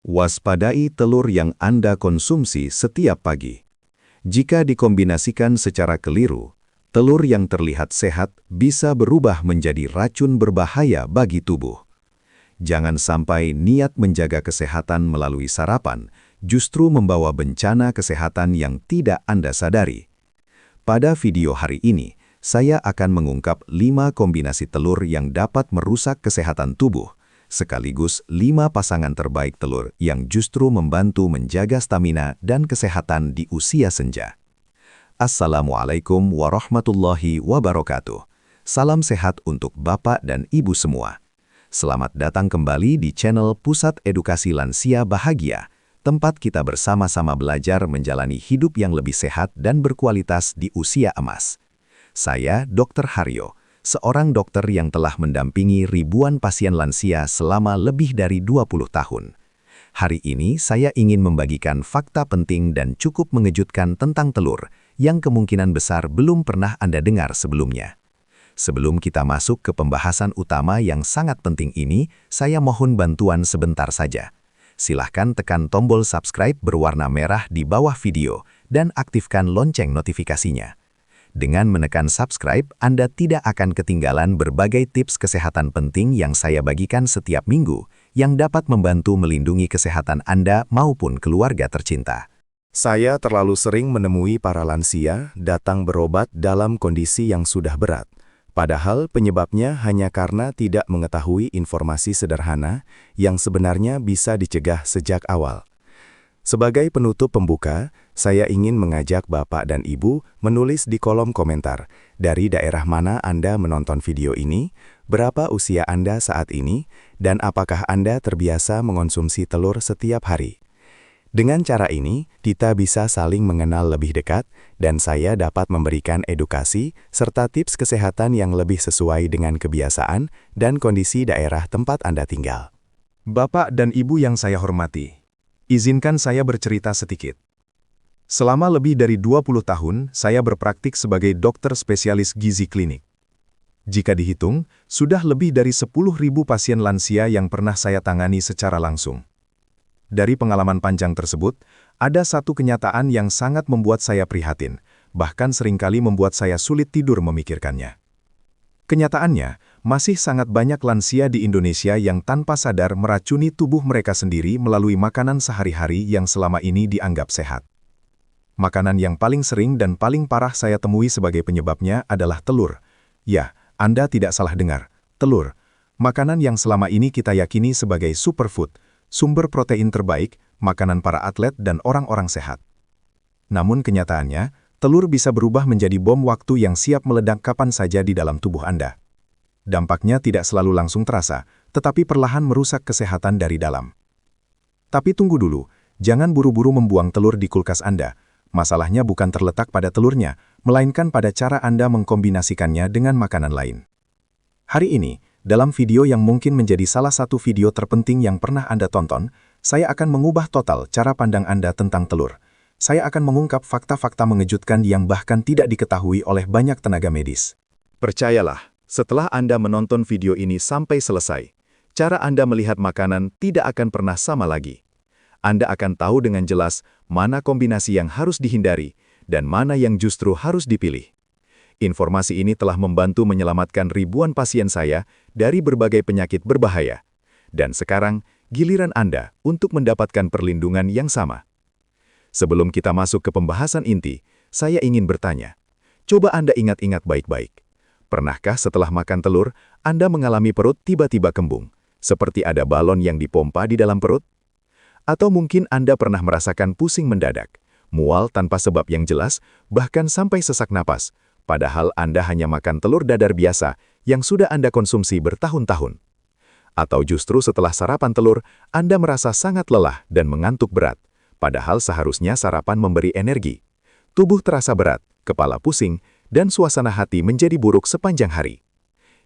Waspadai telur yang Anda konsumsi setiap pagi. Jika dikombinasikan secara keliru, telur yang terlihat sehat bisa berubah menjadi racun berbahaya bagi tubuh. Jangan sampai niat menjaga kesehatan melalui sarapan justru membawa bencana kesehatan yang tidak Anda sadari. Pada video hari ini, saya akan mengungkap 5 kombinasi telur yang dapat merusak kesehatan tubuh, sekaligus 5 pasangan terbaik telur yang justru membantu menjaga stamina dan kesehatan di usia senja. Assalamualaikum warahmatullahi wabarakatuh. Salam sehat untuk Bapak dan Ibu semua. Selamat datang kembali di channel Pusat Edukasi Lansia Bahagia, tempat kita bersama-sama belajar menjalani hidup yang lebih sehat dan berkualitas di usia emas. Saya Dr. Haryo, seorang dokter yang telah mendampingi ribuan pasien lansia selama lebih dari 20 tahun. Hari ini saya ingin membagikan fakta penting dan cukup mengejutkan tentang telur yang kemungkinan besar belum pernah Anda dengar sebelumnya. Sebelum kita masuk ke pembahasan utama yang sangat penting ini, saya mohon bantuan sebentar saja. Silahkan tekan tombol subscribe berwarna merah di bawah video dan aktifkan lonceng notifikasinya. Dengan menekan subscribe, Anda tidak akan ketinggalan berbagai tips kesehatan penting yang saya bagikan setiap minggu yang dapat membantu melindungi kesehatan Anda maupun keluarga tercinta. Saya terlalu sering menemui para lansia datang berobat dalam kondisi yang sudah berat. Padahal penyebabnya hanya karena tidak mengetahui informasi sederhana yang sebenarnya bisa dicegah sejak awal. Sebagai penutup pembuka, saya ingin mengajak Bapak dan Ibu menulis di kolom komentar dari daerah mana Anda menonton video ini, berapa usia Anda saat ini, dan apakah Anda terbiasa mengonsumsi telur setiap hari. Dengan cara ini, kita bisa saling mengenal lebih dekat, dan saya dapat memberikan edukasi serta tips kesehatan yang lebih sesuai dengan kebiasaan dan kondisi daerah tempat Anda tinggal. Bapak dan Ibu yang saya hormati, izinkan saya bercerita sedikit. Selama lebih dari 20 tahun, saya berpraktik sebagai dokter spesialis gizi klinik. Jika dihitung, sudah lebih dari 10.000 pasien lansia yang pernah saya tangani secara langsung. Dari pengalaman panjang tersebut, ada satu kenyataan yang sangat membuat saya prihatin, bahkan seringkali membuat saya sulit tidur memikirkannya. Kenyataannya, masih sangat banyak lansia di Indonesia yang tanpa sadar meracuni tubuh mereka sendiri melalui makanan sehari-hari yang selama ini dianggap sehat. Makanan yang paling sering dan paling parah saya temui sebagai penyebabnya adalah telur. Ya, Anda tidak salah dengar, telur. Makanan yang selama ini kita yakini sebagai superfood, sumber protein terbaik, makanan para atlet dan orang-orang sehat. Namun kenyataannya, telur bisa berubah menjadi bom waktu yang siap meledak kapan saja di dalam tubuh Anda. Dampaknya tidak selalu langsung terasa, tetapi perlahan merusak kesehatan dari dalam. Tapi tunggu dulu, jangan buru-buru membuang telur di kulkas Anda. Masalahnya bukan terletak pada telurnya, melainkan pada cara Anda mengkombinasikannya dengan makanan lain. Hari ini, dalam video yang mungkin menjadi salah satu video terpenting yang pernah Anda tonton, saya akan mengubah total cara pandang Anda tentang telur. Saya akan mengungkap fakta-fakta mengejutkan yang bahkan tidak diketahui oleh banyak tenaga medis. Percayalah, setelah Anda menonton video ini sampai selesai, cara Anda melihat makanan tidak akan pernah sama lagi. Anda akan tahu dengan jelas mana kombinasi yang harus dihindari dan mana yang justru harus dipilih. Informasi ini telah membantu menyelamatkan ribuan pasien saya dari berbagai penyakit berbahaya. Dan sekarang, giliran Anda untuk mendapatkan perlindungan yang sama. Sebelum kita masuk ke pembahasan inti, saya ingin bertanya. Coba Anda ingat-ingat baik-baik. Pernahkah setelah makan telur, Anda mengalami perut tiba-tiba kembung, seperti ada balon yang dipompa di dalam perut? Atau mungkin Anda pernah merasakan pusing mendadak, mual tanpa sebab yang jelas, bahkan sampai sesak napas, padahal Anda hanya makan telur dadar biasa yang sudah Anda konsumsi bertahun-tahun. Atau justru setelah sarapan telur, Anda merasa sangat lelah dan mengantuk berat, padahal seharusnya sarapan memberi energi. Tubuh terasa berat, kepala pusing, dan suasana hati menjadi buruk sepanjang hari.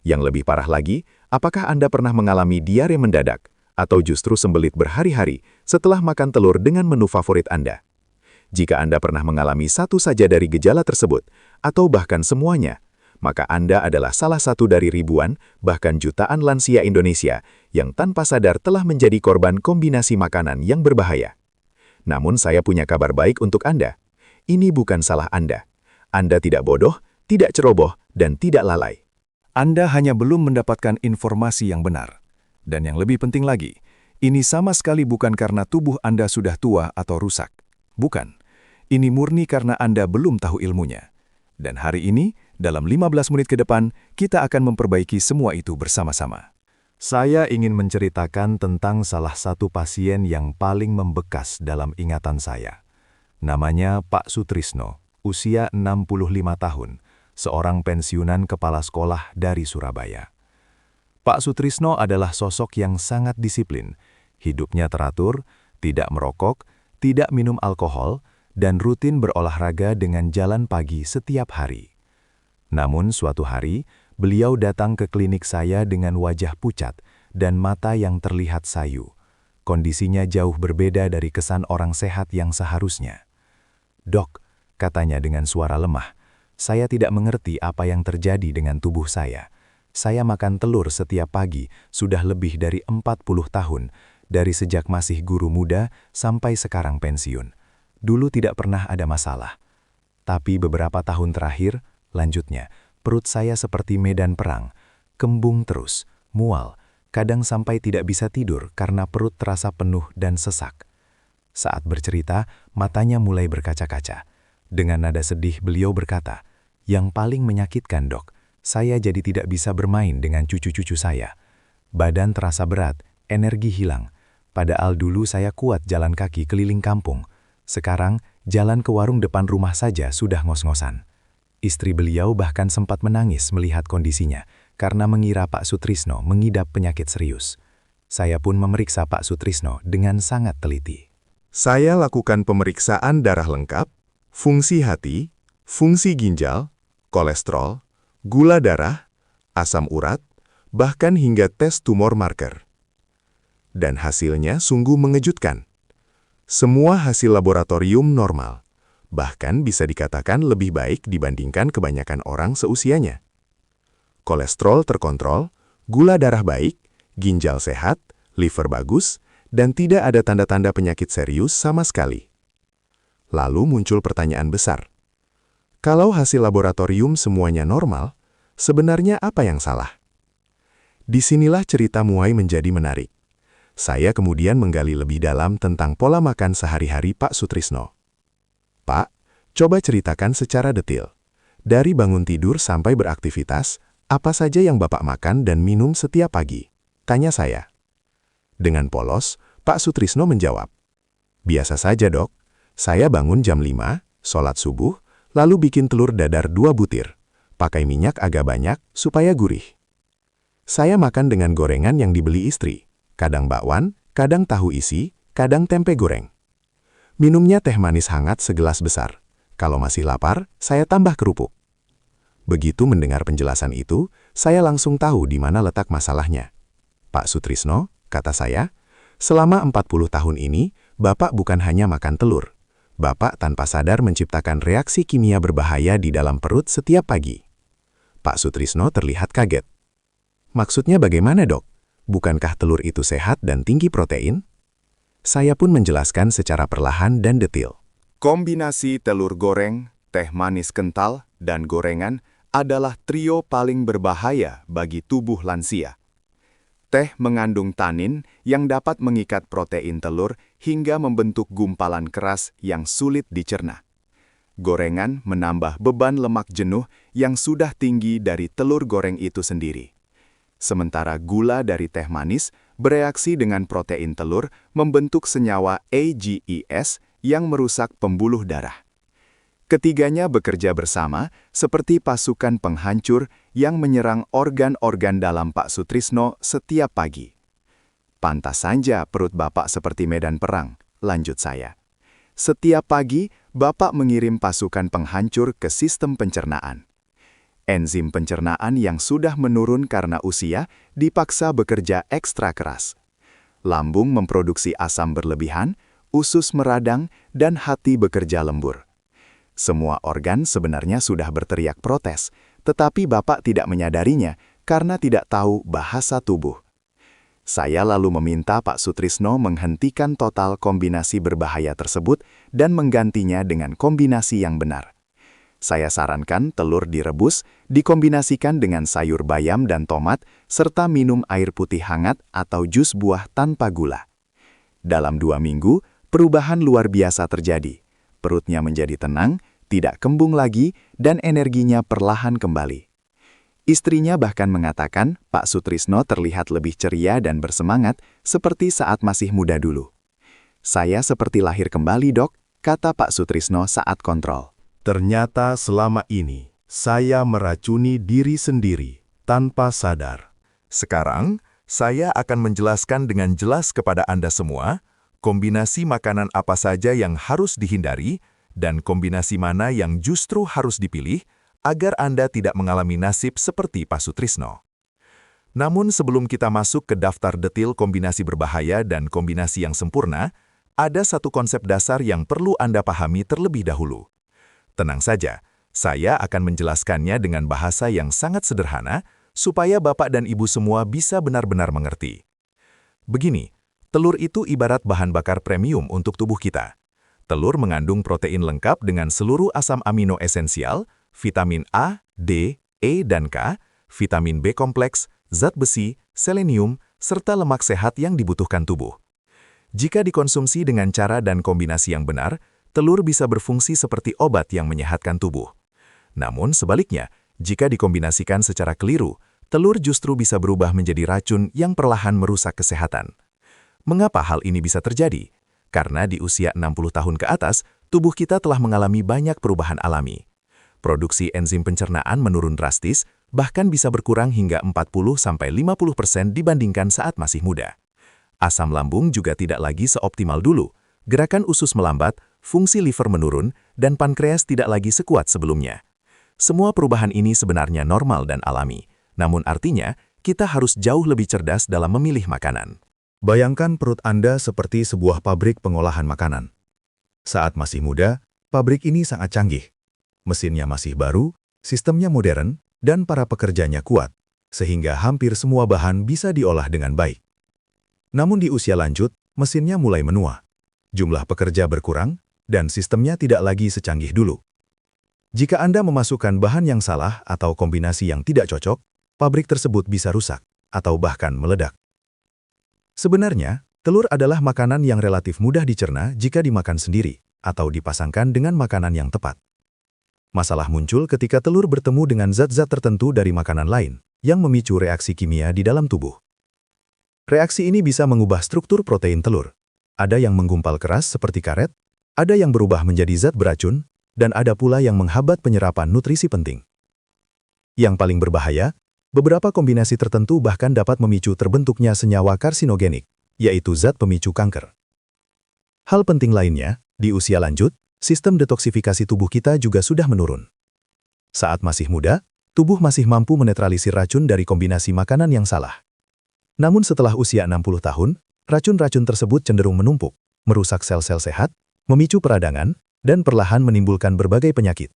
Yang lebih parah lagi, apakah Anda pernah mengalami diare mendadak, atau justru sembelit berhari-hari setelah makan telur dengan menu favorit Anda? Jika Anda pernah mengalami satu saja dari gejala tersebut, atau bahkan semuanya, maka Anda adalah salah satu dari ribuan, bahkan jutaan lansia Indonesia yang tanpa sadar telah menjadi korban kombinasi makanan yang berbahaya. Namun saya punya kabar baik untuk Anda. Ini bukan salah Anda. Anda tidak bodoh, tidak ceroboh, dan tidak lalai. Anda hanya belum mendapatkan informasi yang benar. Dan yang lebih penting lagi, ini sama sekali bukan karena tubuh Anda sudah tua atau rusak. Bukan. Ini murni karena Anda belum tahu ilmunya. Dan hari ini, dalam 15 menit ke depan, kita akan memperbaiki semua itu bersama-sama. Saya ingin menceritakan tentang salah satu pasien yang paling membekas dalam ingatan saya. Namanya Pak Sutrisno, usia 65 tahun, seorang pensiunan kepala sekolah dari Surabaya. Pak Sutrisno adalah sosok yang sangat disiplin, hidupnya teratur, tidak merokok, tidak minum alkohol, dan rutin berolahraga dengan jalan pagi setiap hari. Namun suatu hari, beliau datang ke klinik saya dengan wajah pucat dan mata yang terlihat sayu. Kondisinya jauh berbeda dari kesan orang sehat yang seharusnya. "Dok," katanya dengan suara lemah, "saya tidak mengerti apa yang terjadi dengan tubuh saya. Saya makan telur setiap pagi sudah lebih dari 40 tahun, dari sejak masih guru muda sampai sekarang pensiun. Dulu tidak pernah ada masalah. Tapi beberapa tahun terakhir," lanjutnya, "perut saya seperti medan perang, kembung terus, mual, kadang sampai tidak bisa tidur karena perut terasa penuh dan sesak." Saat bercerita, matanya mulai berkaca-kaca. Dengan nada sedih beliau berkata, "Yang paling menyakitkan, Dok, saya jadi tidak bisa bermain dengan cucu-cucu saya. Badan terasa berat, energi hilang. Padahal dulu saya kuat jalan kaki keliling kampung. Sekarang, jalan ke warung depan rumah saja sudah ngos-ngosan." Istri beliau bahkan sempat menangis melihat kondisinya, karena mengira Pak Sutrisno mengidap penyakit serius. Saya pun memeriksa Pak Sutrisno dengan sangat teliti. Saya lakukan pemeriksaan darah lengkap, fungsi hati, fungsi ginjal, kolesterol, gula darah, asam urat, bahkan hingga tes tumor marker. Dan hasilnya sungguh mengejutkan. Semua hasil laboratorium normal, bahkan bisa dikatakan lebih baik dibandingkan kebanyakan orang seusianya. Kolesterol terkontrol, gula darah baik, ginjal sehat, liver bagus, dan tidak ada tanda-tanda penyakit serius sama sekali. Lalu muncul pertanyaan besar. Kalau hasil laboratorium semuanya normal, sebenarnya apa yang salah? Disinilah cerita mulai menjadi menarik. Saya kemudian menggali lebih dalam tentang pola makan sehari-hari Pak Sutrisno. "Pak, coba ceritakan secara detail. Dari bangun tidur sampai beraktivitas, apa saja yang Bapak makan dan minum setiap pagi?" tanya saya. Dengan polos, Pak Sutrisno menjawab, "Biasa saja, Dok. Saya bangun jam 5, sholat subuh, lalu bikin telur dadar 2 butir. Pakai minyak agak banyak supaya gurih. Saya makan dengan gorengan yang dibeli istri. Kadang bakwan, kadang tahu isi, kadang tempe goreng. Minumnya teh manis hangat segelas besar. Kalau masih lapar, saya tambah kerupuk." Begitu mendengar penjelasan itu, saya langsung tahu di mana letak masalahnya. "Pak Sutrisno," kata saya, "selama 40 tahun ini, Bapak bukan hanya makan telur. Bapak tanpa sadar menciptakan reaksi kimia berbahaya di dalam perut setiap pagi." Pak Sutrisno terlihat kaget. "Maksudnya bagaimana, Dok? Bukankah telur itu sehat dan tinggi protein?" Saya pun menjelaskan secara perlahan dan detail. Kombinasi telur goreng, teh manis kental, dan gorengan adalah trio paling berbahaya bagi tubuh lansia. Teh mengandung tanin yang dapat mengikat protein telur hingga membentuk gumpalan keras yang sulit dicerna. Gorengan menambah beban lemak jenuh yang sudah tinggi dari telur goreng itu sendiri. Sementara gula dari teh manis bereaksi dengan protein telur membentuk senyawa AGEs yang merusak pembuluh darah. Ketiganya bekerja bersama seperti pasukan penghancur yang menyerang organ-organ dalam Pak Sutrisno setiap pagi. "Pantas saja perut Bapak seperti medan perang," lanjut saya. "Setiap pagi, Bapak mengirim pasukan penghancur ke sistem pencernaan. Enzim pencernaan yang sudah menurun karena usia dipaksa bekerja ekstra keras. Lambung memproduksi asam berlebihan, usus meradang, dan hati bekerja lembur. Semua organ sebenarnya sudah berteriak protes, tetapi Bapak tidak menyadarinya karena tidak tahu bahasa tubuh. Saya lalu meminta Pak Sutrisno menghentikan total kombinasi berbahaya tersebut dan menggantinya dengan kombinasi yang benar. Saya sarankan telur direbus, dikombinasikan dengan sayur bayam dan tomat, serta minum air putih hangat atau jus buah tanpa gula. Dalam 2 minggu, perubahan luar biasa terjadi. Perutnya menjadi tenang, tidak kembung lagi, dan energinya perlahan kembali. Istrinya bahkan mengatakan Pak Sutrisno terlihat lebih ceria dan bersemangat seperti saat masih muda dulu. "Saya seperti lahir kembali, Dok," kata Pak Sutrisno saat kontrol. Ternyata selama ini, saya meracuni diri sendiri tanpa sadar. Sekarang, saya akan menjelaskan dengan jelas kepada Anda semua, kombinasi makanan apa saja yang harus dihindari, dan kombinasi mana yang justru harus dipilih, agar Anda tidak mengalami nasib seperti Pak Sutrisno. Namun sebelum kita masuk ke daftar detil kombinasi berbahaya dan kombinasi yang sempurna, ada satu konsep dasar yang perlu Anda pahami terlebih dahulu. Tenang saja, saya akan menjelaskannya dengan bahasa yang sangat sederhana, supaya Bapak dan Ibu semua bisa benar-benar mengerti. Begini, telur itu ibarat bahan bakar premium untuk tubuh kita. Telur mengandung protein lengkap dengan seluruh asam amino esensial, vitamin A, D, E, dan K, vitamin B kompleks, zat besi, selenium, serta lemak sehat yang dibutuhkan tubuh. Jika dikonsumsi dengan cara dan kombinasi yang benar, telur bisa berfungsi seperti obat yang menyehatkan tubuh. Namun sebaliknya, jika dikombinasikan secara keliru, telur justru bisa berubah menjadi racun yang perlahan merusak kesehatan. Mengapa hal ini bisa terjadi? Karena di usia 60 tahun ke atas, tubuh kita telah mengalami banyak perubahan alami. Produksi enzim pencernaan menurun drastis, bahkan bisa berkurang hingga 40–50% dibandingkan saat masih muda. Asam lambung juga tidak lagi seoptimal dulu, gerakan usus melambat, fungsi liver menurun, dan pankreas tidak lagi sekuat sebelumnya. Semua perubahan ini sebenarnya normal dan alami, namun artinya kita harus jauh lebih cerdas dalam memilih makanan. Bayangkan perut Anda seperti sebuah pabrik pengolahan makanan. Saat masih muda, pabrik ini sangat canggih. Mesinnya masih baru, sistemnya modern, dan para pekerjanya kuat, sehingga hampir semua bahan bisa diolah dengan baik. Namun di usia lanjut, mesinnya mulai menua. Jumlah pekerja berkurang, dan sistemnya tidak lagi secanggih dulu. Jika Anda memasukkan bahan yang salah atau kombinasi yang tidak cocok, pabrik tersebut bisa rusak, atau bahkan meledak. Sebenarnya, telur adalah makanan yang relatif mudah dicerna jika dimakan sendiri, atau dipasangkan dengan makanan yang tepat. Masalah muncul ketika telur bertemu dengan zat-zat tertentu dari makanan lain, yang memicu reaksi kimia di dalam tubuh. Reaksi ini bisa mengubah struktur protein telur. Ada yang menggumpal keras seperti karet, ada yang berubah menjadi zat beracun, dan ada pula yang menghambat penyerapan nutrisi penting. Yang paling berbahaya, beberapa kombinasi tertentu bahkan dapat memicu terbentuknya senyawa karsinogenik, yaitu zat pemicu kanker. Hal penting lainnya, di usia lanjut, sistem detoksifikasi tubuh kita juga sudah menurun. Saat masih muda, tubuh masih mampu menetralisir racun dari kombinasi makanan yang salah. Namun setelah usia 60 tahun, racun-racun tersebut cenderung menumpuk, merusak sel-sel sehat, memicu peradangan, dan perlahan menimbulkan berbagai penyakit.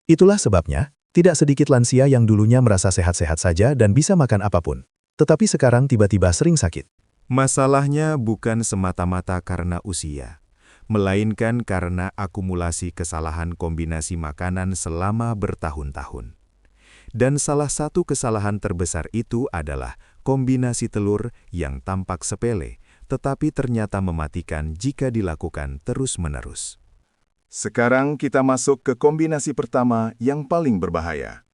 Itulah sebabnya, tidak sedikit lansia yang dulunya merasa sehat-sehat saja dan bisa makan apapun, tetapi sekarang tiba-tiba sering sakit. Masalahnya bukan semata-mata karena usia, melainkan karena akumulasi kesalahan kombinasi makanan selama bertahun-tahun. Dan salah satu kesalahan terbesar itu adalah kombinasi telur yang tampak sepele, tetapi ternyata mematikan jika dilakukan terus-menerus. Sekarang kita masuk ke kombinasi pertama yang paling berbahaya.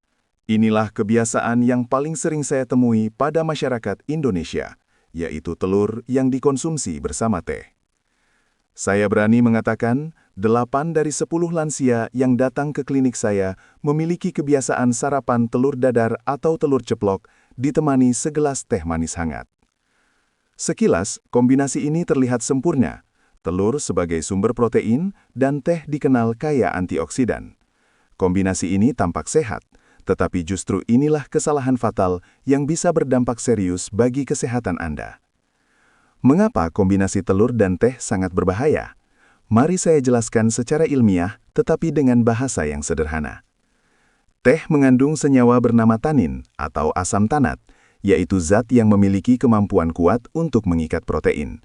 Inilah kebiasaan yang paling sering saya temui pada masyarakat Indonesia, yaitu telur yang dikonsumsi bersama teh. Saya berani mengatakan, 8 dari 10 lansia yang datang ke klinik saya memiliki kebiasaan sarapan telur dadar atau telur ceplok ditemani segelas teh manis hangat. Sekilas, kombinasi ini terlihat sempurna. Telur sebagai sumber protein dan teh dikenal kaya antioksidan. Kombinasi ini tampak sehat, tetapi justru inilah kesalahan fatal yang bisa berdampak serius bagi kesehatan Anda. Mengapa kombinasi telur dan teh sangat berbahaya? Mari saya jelaskan secara ilmiah, tetapi dengan bahasa yang sederhana. Teh mengandung senyawa bernama tanin atau asam tanat, yaitu zat yang memiliki kemampuan kuat untuk mengikat protein.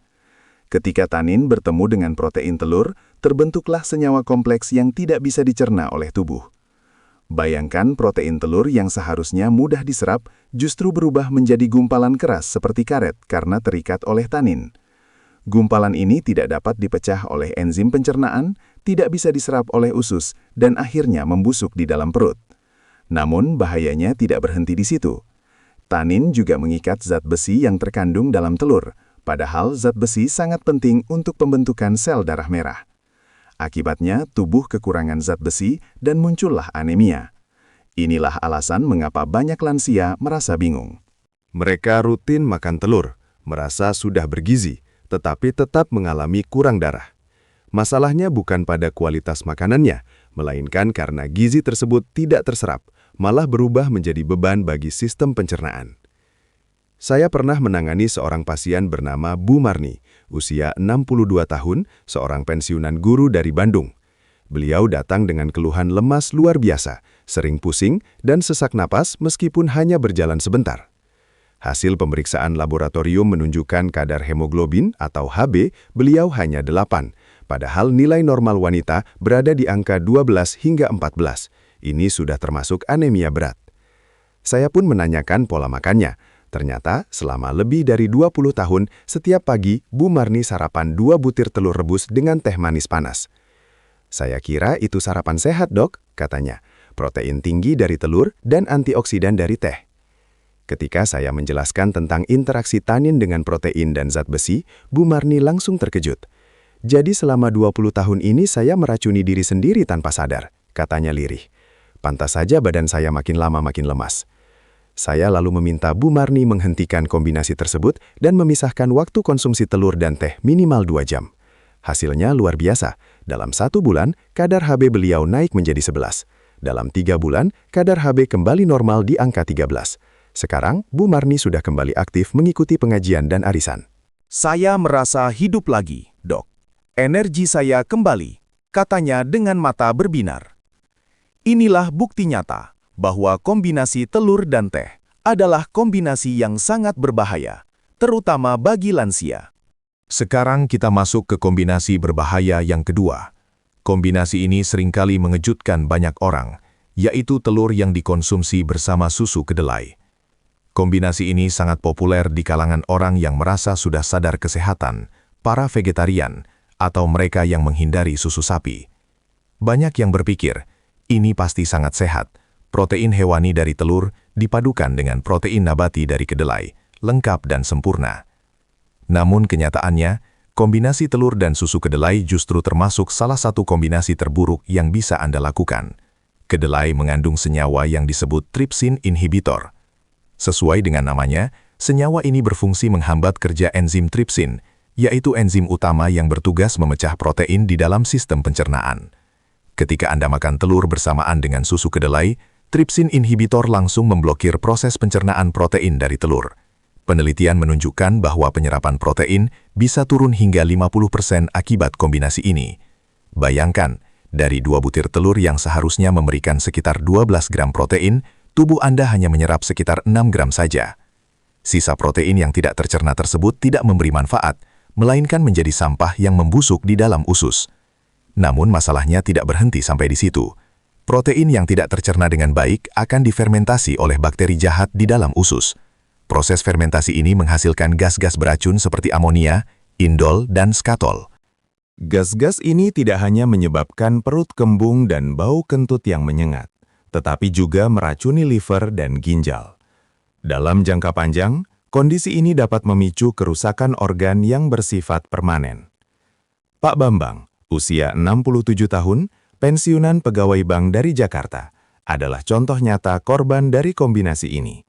Ketika tanin bertemu dengan protein telur, terbentuklah senyawa kompleks yang tidak bisa dicerna oleh tubuh. Bayangkan protein telur yang seharusnya mudah diserap justru berubah menjadi gumpalan keras seperti karet karena terikat oleh tanin. Gumpalan ini tidak dapat dipecah oleh enzim pencernaan, tidak bisa diserap oleh usus, dan akhirnya membusuk di dalam perut. Namun bahayanya tidak berhenti di situ. Tanin juga mengikat zat besi yang terkandung dalam telur, padahal zat besi sangat penting untuk pembentukan sel darah merah. Akibatnya, tubuh kekurangan zat besi dan muncullah anemia. Inilah alasan mengapa banyak lansia merasa bingung. Mereka rutin makan telur, merasa sudah bergizi, tetapi tetap mengalami kurang darah. Masalahnya bukan pada kualitas makanannya, melainkan karena gizi tersebut tidak terserap, malah berubah menjadi beban bagi sistem pencernaan. Saya pernah menangani seorang pasien bernama Bu Marni, usia 62 tahun, seorang pensiunan guru dari Bandung. Beliau datang dengan keluhan lemas luar biasa, sering pusing, dan sesak napas meskipun hanya berjalan sebentar. Hasil pemeriksaan laboratorium menunjukkan kadar hemoglobin atau HB beliau hanya 8, padahal nilai normal wanita berada di angka 12 hingga 14. Ini sudah termasuk anemia berat. Saya pun menanyakan pola makannya. Ternyata selama lebih dari 20 tahun, setiap pagi Bu Marni sarapan 2 butir telur rebus dengan teh manis panas. Saya kira itu sarapan sehat, Dok, katanya. Protein tinggi dari telur dan antioksidan dari teh. Ketika saya menjelaskan tentang interaksi tanin dengan protein dan zat besi, Bu Marni langsung terkejut. Jadi selama 20 tahun ini saya meracuni diri sendiri tanpa sadar, katanya lirih. Pantas saja badan saya makin lama makin lemas. Saya lalu meminta Bu Marni menghentikan kombinasi tersebut dan memisahkan waktu konsumsi telur dan teh minimal 2 jam. Hasilnya luar biasa. Dalam 1 bulan, kadar HB beliau naik menjadi 11. Dalam 3 bulan, kadar HB kembali normal di angka 13. Sekarang, Bu Marni sudah kembali aktif mengikuti pengajian dan arisan. Saya merasa hidup lagi, Dok. Energi saya kembali, katanya dengan mata berbinar. Inilah bukti nyata bahwa kombinasi telur dan teh adalah kombinasi yang sangat berbahaya, terutama bagi lansia. Sekarang kita masuk ke kombinasi berbahaya yang kedua. Kombinasi ini seringkali mengejutkan banyak orang, yaitu telur yang dikonsumsi bersama susu kedelai. Kombinasi ini sangat populer di kalangan orang yang merasa sudah sadar kesehatan, para vegetarian, atau mereka yang menghindari susu sapi. Banyak yang berpikir, ini pasti sangat sehat. Protein hewani dari telur dipadukan dengan protein nabati dari kedelai, lengkap dan sempurna. Namun kenyataannya, kombinasi telur dan susu kedelai justru termasuk salah satu kombinasi terburuk yang bisa Anda lakukan. Kedelai mengandung senyawa yang disebut trypsin inhibitor. Sesuai dengan namanya, senyawa ini berfungsi menghambat kerja enzim trypsin, yaitu enzim utama yang bertugas memecah protein di dalam sistem pencernaan. Ketika Anda makan telur bersamaan dengan susu kedelai, trypsin inhibitor langsung memblokir proses pencernaan protein dari telur. Penelitian menunjukkan bahwa penyerapan protein bisa turun hingga 50% akibat kombinasi ini. Bayangkan, dari 2 butir telur yang seharusnya memberikan sekitar 12 gram protein, tubuh Anda hanya menyerap sekitar 6 gram saja. Sisa protein yang tidak tercerna tersebut tidak memberi manfaat, melainkan menjadi sampah yang membusuk di dalam usus. Namun masalahnya tidak berhenti sampai di situ. Protein yang tidak tercerna dengan baik akan difermentasi oleh bakteri jahat di dalam usus. Proses fermentasi ini menghasilkan gas-gas beracun seperti amonia, indol, dan skatol. Gas-gas ini tidak hanya menyebabkan perut kembung dan bau kentut yang menyengat, tetapi juga meracuni liver dan ginjal. Dalam jangka panjang, kondisi ini dapat memicu kerusakan organ yang bersifat permanen. Pak Bambang, usia 67 tahun, pensiunan pegawai bank dari Jakarta, adalah contoh nyata korban dari kombinasi ini.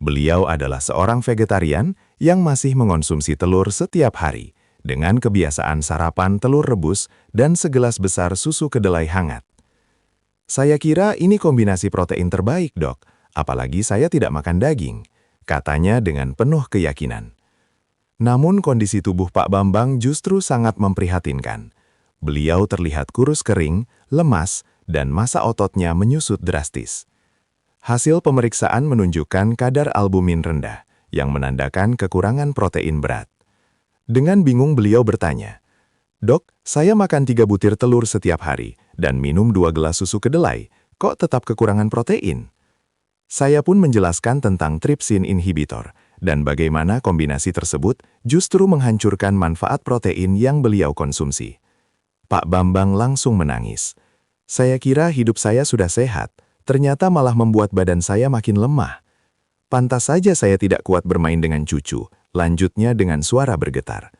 Beliau adalah seorang vegetarian yang masih mengonsumsi telur setiap hari, dengan kebiasaan sarapan telur rebus dan segelas besar susu kedelai hangat. Saya kira ini kombinasi protein terbaik, Dok, apalagi saya tidak makan daging, katanya dengan penuh keyakinan. Namun kondisi tubuh Pak Bambang justru sangat memprihatinkan. Beliau terlihat kurus kering, lemas, dan massa ototnya menyusut drastis. Hasil pemeriksaan menunjukkan kadar albumin rendah, yang menandakan kekurangan protein berat. Dengan bingung beliau bertanya, "Dok, saya makan 3 butir telur setiap hari dan minum 2 gelas susu kedelai, kok tetap kekurangan protein?" Saya pun menjelaskan tentang trypsin inhibitor dan bagaimana kombinasi tersebut justru menghancurkan manfaat protein yang beliau konsumsi. Pak Bambang langsung menangis. "Saya kira hidup saya sudah sehat, ternyata malah membuat badan saya makin lemah. Pantas saja saya tidak kuat bermain dengan cucu," lanjutnya dengan suara bergetar.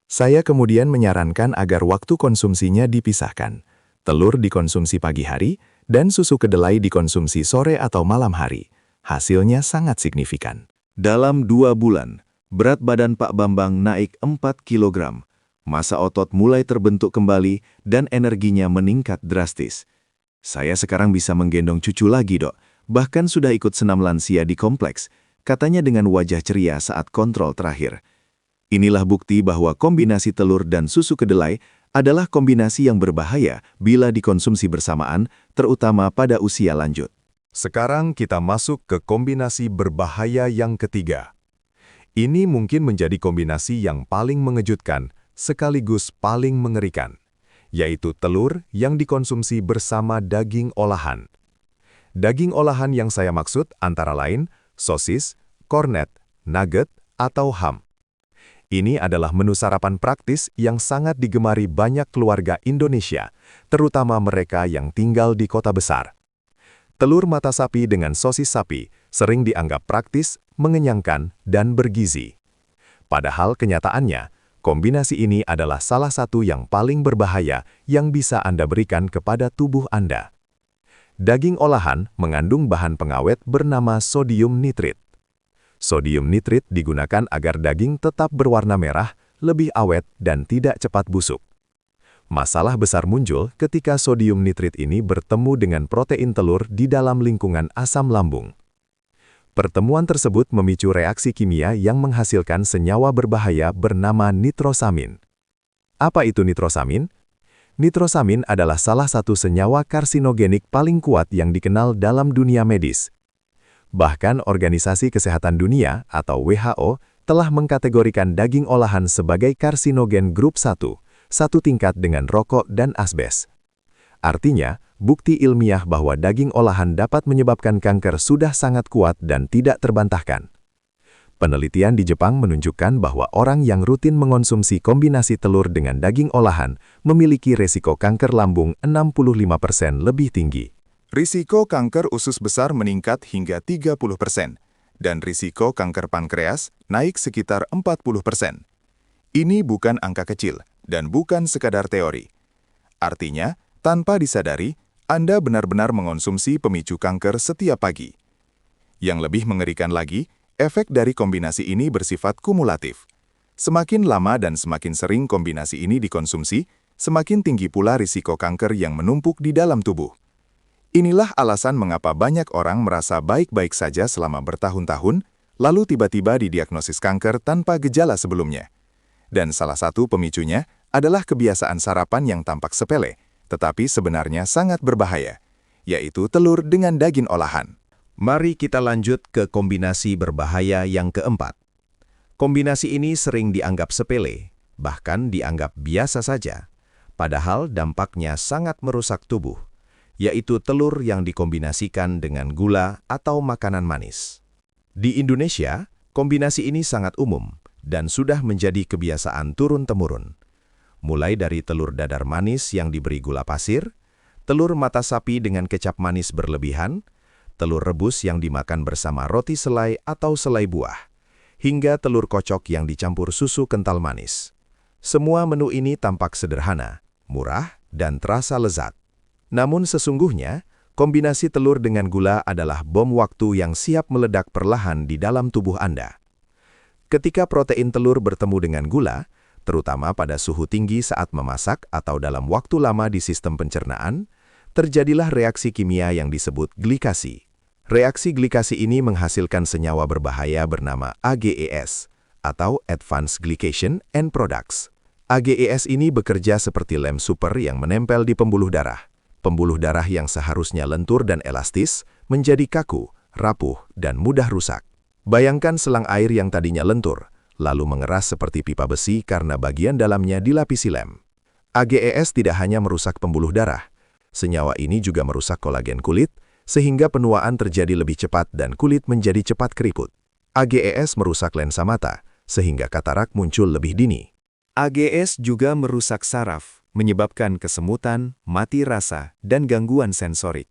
Saya kemudian menyarankan agar waktu konsumsinya dipisahkan. Telur dikonsumsi pagi hari, dan susu kedelai dikonsumsi sore atau malam hari. Hasilnya sangat signifikan. Dalam 2 bulan, berat badan Pak Bambang naik 4 kilogram. Massa otot mulai terbentuk kembali dan energinya meningkat drastis. "Saya sekarang bisa menggendong cucu lagi, Dok. Bahkan sudah ikut senam lansia di kompleks," katanya dengan wajah ceria saat kontrol terakhir. Inilah bukti bahwa kombinasi telur dan susu kedelai adalah kombinasi yang berbahaya bila dikonsumsi bersamaan, terutama pada usia lanjut. Sekarang kita masuk ke kombinasi berbahaya yang ketiga. Ini mungkin menjadi kombinasi yang paling mengejutkan, sekaligus paling mengerikan, yaitu telur yang dikonsumsi bersama daging olahan. Daging olahan yang saya maksud antara lain sosis, kornet, nugget, atau ham. Ini adalah menu sarapan praktis yang sangat digemari banyak keluarga Indonesia, terutama mereka yang tinggal di kota besar. Telur mata sapi dengan sosis sapi sering dianggap praktis, mengenyangkan, dan bergizi. Padahal kenyataannya, kombinasi ini adalah salah satu yang paling berbahaya yang bisa Anda berikan kepada tubuh Anda. Daging olahan mengandung bahan pengawet bernama sodium nitrit. Sodium nitrit digunakan agar daging tetap berwarna merah, lebih awet, dan tidak cepat busuk. Masalah besar muncul ketika sodium nitrit ini bertemu dengan protein telur di dalam lingkungan asam lambung. Pertemuan tersebut memicu reaksi kimia yang menghasilkan senyawa berbahaya bernama nitrosamin. Apa itu nitrosamin? Nitrosamin adalah salah satu senyawa karsinogenik paling kuat yang dikenal dalam dunia medis. Bahkan Organisasi Kesehatan Dunia atau WHO telah mengkategorikan daging olahan sebagai karsinogen grup 1, satu tingkat dengan rokok dan asbes. Artinya, bukti ilmiah bahwa daging olahan dapat menyebabkan kanker sudah sangat kuat dan tidak terbantahkan. Penelitian di Jepang menunjukkan bahwa orang yang rutin mengonsumsi kombinasi telur dengan daging olahan memiliki resiko kanker lambung 65% lebih tinggi. Risiko kanker usus besar meningkat hingga 30%, dan risiko kanker pankreas naik sekitar 40%. Ini bukan angka kecil, dan bukan sekadar teori. Artinya, tanpa disadari, Anda benar-benar mengonsumsi pemicu kanker setiap pagi. Yang lebih mengerikan lagi, efek dari kombinasi ini bersifat kumulatif. Semakin lama dan semakin sering kombinasi ini dikonsumsi, semakin tinggi pula risiko kanker yang menumpuk di dalam tubuh. Inilah alasan mengapa banyak orang merasa baik-baik saja selama bertahun-tahun, lalu tiba-tiba didiagnosis kanker tanpa gejala sebelumnya. Dan salah satu pemicunya adalah kebiasaan sarapan yang tampak sepele, tetapi sebenarnya sangat berbahaya, yaitu telur dengan daging olahan. Mari kita lanjut ke kombinasi berbahaya yang keempat. Kombinasi ini sering dianggap sepele, bahkan dianggap biasa saja, padahal dampaknya sangat merusak tubuh, yaitu telur yang dikombinasikan dengan gula atau makanan manis. Di Indonesia, kombinasi ini sangat umum dan sudah menjadi kebiasaan turun-temurun. Mulai dari telur dadar manis yang diberi gula pasir, telur mata sapi dengan kecap manis berlebihan, telur rebus yang dimakan bersama roti selai atau selai buah, hingga telur kocok yang dicampur susu kental manis. Semua menu ini tampak sederhana, murah, dan terasa lezat. Namun sesungguhnya, kombinasi telur dengan gula adalah bom waktu yang siap meledak perlahan di dalam tubuh Anda. Ketika protein telur bertemu dengan gula, terutama pada suhu tinggi saat memasak atau dalam waktu lama di sistem pencernaan, terjadilah reaksi kimia yang disebut glikasi. Reaksi glikasi ini menghasilkan senyawa berbahaya bernama AGES, atau Advanced Glycation End Products. AGES ini bekerja seperti lem super yang menempel di pembuluh darah. Pembuluh darah yang seharusnya lentur dan elastis, menjadi kaku, rapuh, dan mudah rusak. Bayangkan selang air yang tadinya lentur, lalu mengeras seperti pipa besi karena bagian dalamnya dilapisi lem. AGES tidak hanya merusak pembuluh darah. Senyawa ini juga merusak kolagen kulit, sehingga penuaan terjadi lebih cepat dan kulit menjadi cepat keriput. AGES merusak lensa mata, sehingga katarak muncul lebih dini. AGES juga merusak saraf, menyebabkan kesemutan, mati rasa, dan gangguan sensorik.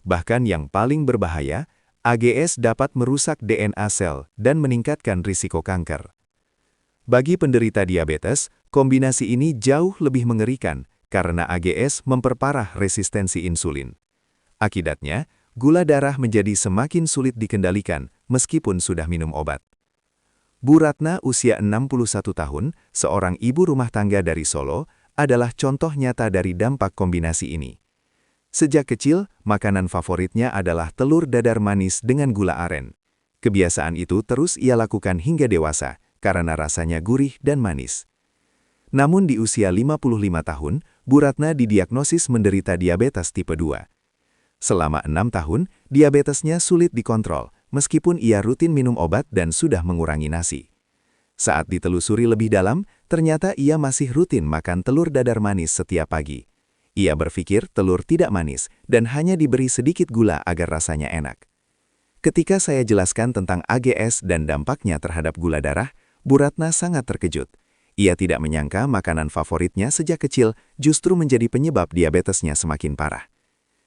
Bahkan yang paling berbahaya, AGES dapat merusak DNA sel dan meningkatkan risiko kanker. Bagi penderita diabetes, kombinasi ini jauh lebih mengerikan karena AGES memperparah resistensi insulin. Akibatnya, gula darah menjadi semakin sulit dikendalikan meskipun sudah minum obat. Bu Ratna, usia 61 tahun, seorang ibu rumah tangga dari Solo, adalah contoh nyata dari dampak kombinasi ini. Sejak kecil, makanan favoritnya adalah telur dadar manis dengan gula aren. Kebiasaan itu terus ia lakukan hingga dewasa, karena rasanya gurih dan manis. Namun di usia 55 tahun, Bu Ratna didiagnosis menderita diabetes tipe 2. Selama 6 tahun, diabetesnya sulit dikontrol, meskipun ia rutin minum obat dan sudah mengurangi nasi. Saat ditelusuri lebih dalam, ternyata ia masih rutin makan telur dadar manis setiap pagi. Ia berpikir telur tidak manis dan hanya diberi sedikit gula agar rasanya enak. Ketika saya jelaskan tentang AGES dan dampaknya terhadap gula darah, Bu Ratna sangat terkejut. Ia tidak menyangka makanan favoritnya sejak kecil justru menjadi penyebab diabetesnya semakin parah.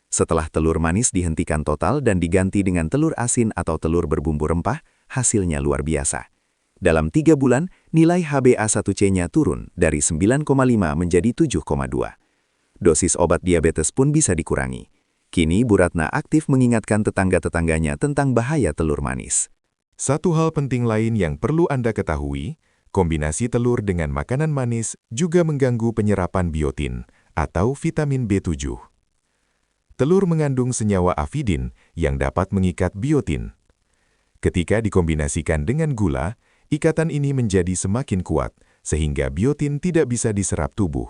Setelah telur manis dihentikan total dan diganti dengan telur asin atau telur berbumbu rempah, hasilnya luar biasa. Dalam 3 bulan, nilai HbA1c-nya turun dari 9,5 menjadi 7,2. Dosis obat diabetes pun bisa dikurangi. Kini Bu Ratna aktif mengingatkan tetangga-tetangganya tentang bahaya telur manis. Satu hal penting lain yang perlu Anda ketahui, kombinasi telur dengan makanan manis juga mengganggu penyerapan biotin atau vitamin B7. Telur mengandung senyawa avidin yang dapat mengikat biotin. Ketika dikombinasikan dengan gula, ikatan ini menjadi semakin kuat, sehingga biotin tidak bisa diserap tubuh.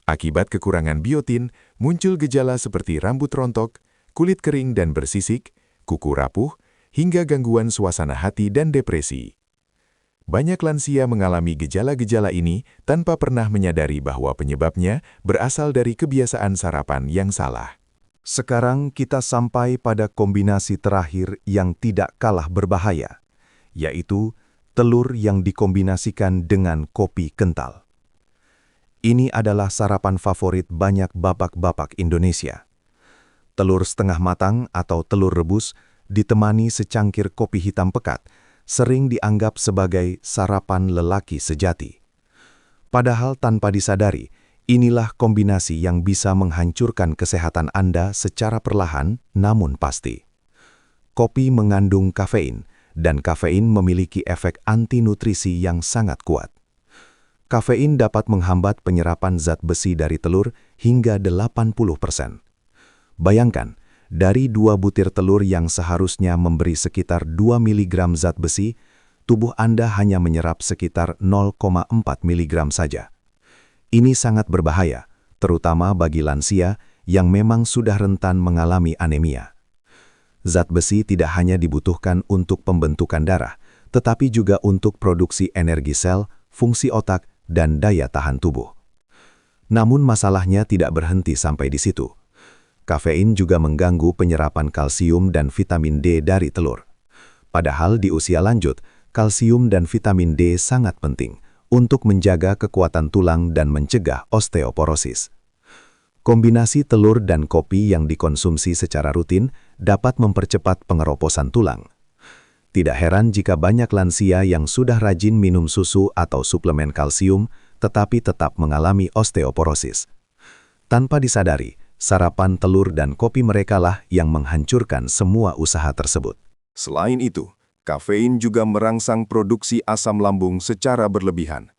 Akibat kekurangan biotin, muncul gejala seperti rambut rontok, kulit kering dan bersisik, kuku rapuh, hingga gangguan suasana hati dan depresi. Banyak lansia mengalami gejala-gejala ini tanpa pernah menyadari bahwa penyebabnya berasal dari kebiasaan sarapan yang salah. Sekarang kita sampai pada kombinasi terakhir yang tidak kalah berbahaya, yaitu telur yang dikombinasikan dengan kopi kental. Ini adalah sarapan favorit banyak bapak-bapak Indonesia. Telur setengah matang atau telur rebus ditemani secangkir kopi hitam pekat sering dianggap sebagai sarapan lelaki sejati. Padahal tanpa disadari, inilah kombinasi yang bisa menghancurkan kesehatan Anda secara perlahan namun pasti. Kopi mengandung kafein, dan kafein memiliki efek anti-nutrisi yang sangat kuat. Kafein dapat menghambat penyerapan zat besi dari telur hingga 80%. Bayangkan, dari 2 butir telur yang seharusnya memberi sekitar 2 mg zat besi, tubuh Anda hanya menyerap sekitar 0,4 mg saja. Ini sangat berbahaya, terutama bagi lansia yang memang sudah rentan mengalami anemia. Zat besi tidak hanya dibutuhkan untuk pembentukan darah, tetapi juga untuk produksi energi sel, fungsi otak, dan daya tahan tubuh. Namun masalahnya tidak berhenti sampai di situ. Kafein juga mengganggu penyerapan kalsium dan vitamin D dari telur. Padahal di usia lanjut, kalsium dan vitamin D sangat penting untuk menjaga kekuatan tulang dan mencegah osteoporosis. Kombinasi telur dan kopi yang dikonsumsi secara rutin dapat mempercepat pengeroposan tulang. Tidak heran jika banyak lansia yang sudah rajin minum susu atau suplemen kalsium, tetapi tetap mengalami osteoporosis. Tanpa disadari, sarapan telur dan kopi merekalah yang menghancurkan semua usaha tersebut. Selain itu, kafein juga merangsang produksi asam lambung secara berlebihan.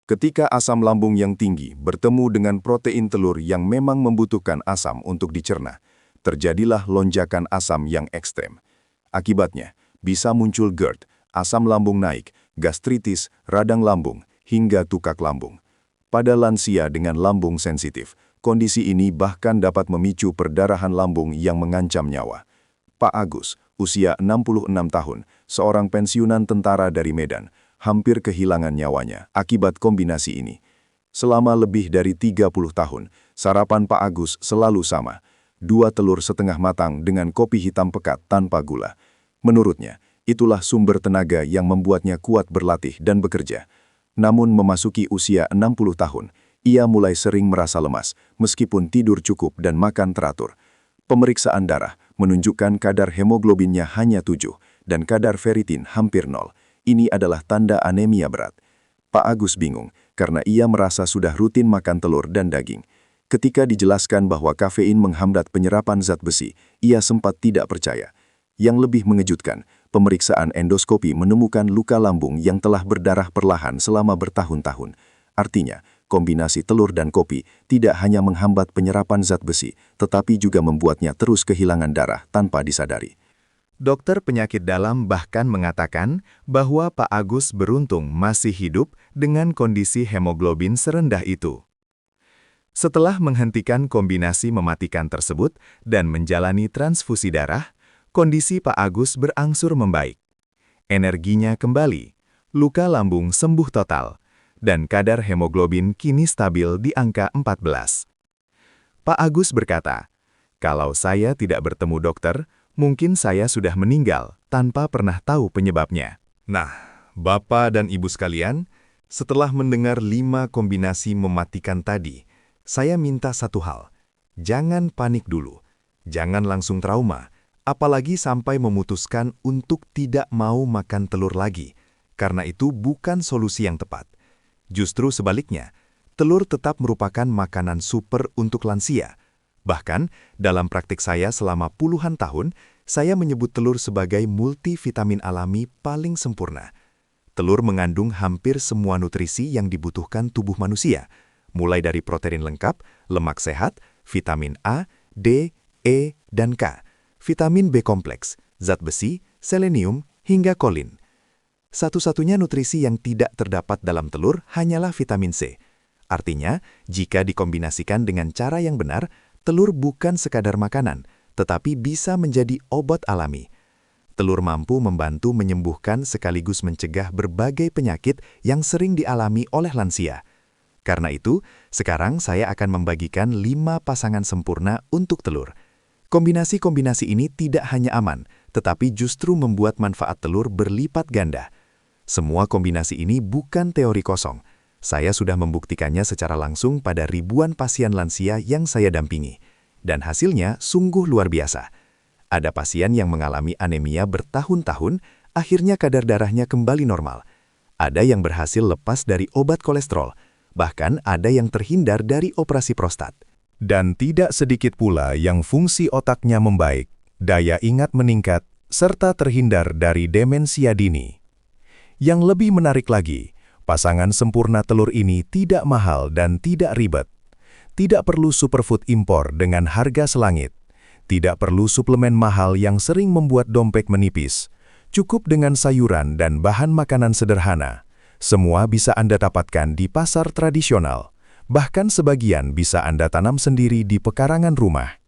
Ketika asam lambung yang tinggi bertemu dengan protein telur yang memang membutuhkan asam untuk dicerna, terjadilah lonjakan asam yang ekstrem. Akibatnya, bisa muncul GERD, asam lambung naik, gastritis, radang lambung, hingga tukak lambung. Pada lansia dengan lambung sensitif, kondisi ini bahkan dapat memicu perdarahan lambung yang mengancam nyawa. Pak Agus, usia 66 tahun, seorang pensiunan tentara dari Medan, hampir kehilangan nyawanya akibat kombinasi ini. Selama lebih dari 30 tahun, sarapan Pak Agus selalu sama. 2 telur setengah matang dengan kopi hitam pekat tanpa gula. Menurutnya, itulah sumber tenaga yang membuatnya kuat berlatih dan bekerja. Namun memasuki usia 60 tahun, ia mulai sering merasa lemas, meskipun tidur cukup dan makan teratur. Pemeriksaan darah menunjukkan kadar hemoglobinnya hanya 7 dan kadar ferritin hampir 0. Ini adalah tanda anemia berat. Pak Agus bingung karena ia merasa sudah rutin makan telur dan daging. Ketika dijelaskan bahwa kafein menghambat penyerapan zat besi, ia sempat tidak percaya. Yang lebih mengejutkan, pemeriksaan endoskopi menemukan luka lambung yang telah berdarah perlahan selama bertahun-tahun. Artinya, kombinasi telur dan kopi tidak hanya menghambat penyerapan zat besi, tetapi juga membuatnya terus kehilangan darah tanpa disadari. Dokter penyakit dalam bahkan mengatakan bahwa Pak Agus beruntung masih hidup dengan kondisi hemoglobin serendah itu. Setelah menghentikan kombinasi mematikan tersebut dan menjalani transfusi darah, kondisi Pak Agus berangsur membaik. Energinya kembali, luka lambung sembuh total, dan kadar hemoglobin kini stabil di angka 14. Pak Agus berkata, "Kalau saya tidak bertemu dokter, mungkin saya sudah meninggal tanpa pernah tahu penyebabnya." Nah, Bapak dan Ibu sekalian, setelah mendengar 5 kombinasi mematikan tadi, saya minta satu hal, jangan panik dulu, jangan langsung trauma, apalagi sampai memutuskan untuk tidak mau makan telur lagi, karena itu bukan solusi yang tepat. Justru sebaliknya, telur tetap merupakan makanan super untuk lansia. Bahkan, dalam praktik saya selama puluhan tahun, saya menyebut telur sebagai multivitamin alami paling sempurna. Telur mengandung hampir semua nutrisi yang dibutuhkan tubuh manusia, mulai dari protein lengkap, lemak sehat, vitamin A, D, E, dan K, vitamin B kompleks, zat besi, selenium, hingga kolin. Satu-satunya nutrisi yang tidak terdapat dalam telur hanyalah vitamin C. Artinya, jika dikombinasikan dengan cara yang benar, telur bukan sekadar makanan, tetapi bisa menjadi obat alami. Telur mampu membantu menyembuhkan sekaligus mencegah berbagai penyakit yang sering dialami oleh lansia. Karena itu, sekarang saya akan membagikan 5 pasangan sempurna untuk telur. Kombinasi-kombinasi ini tidak hanya aman, tetapi justru membuat manfaat telur berlipat ganda. Semua kombinasi ini bukan teori kosong. Saya sudah membuktikannya secara langsung pada ribuan pasien lansia yang saya dampingi. Dan hasilnya sungguh luar biasa. Ada pasien yang mengalami anemia bertahun-tahun, akhirnya kadar darahnya kembali normal. Ada yang berhasil lepas dari obat kolesterol, bahkan ada yang terhindar dari operasi prostat. Dan tidak sedikit pula yang fungsi otaknya membaik, daya ingat meningkat, serta terhindar dari demensia dini. Yang lebih menarik lagi, pasangan sempurna telur ini tidak mahal dan tidak ribet. Tidak perlu superfood impor dengan harga selangit. Tidak perlu suplemen mahal yang sering membuat dompet menipis. Cukup dengan sayuran dan bahan makanan sederhana. Semua bisa Anda dapatkan di pasar tradisional. Bahkan sebagian bisa Anda tanam sendiri di pekarangan rumah.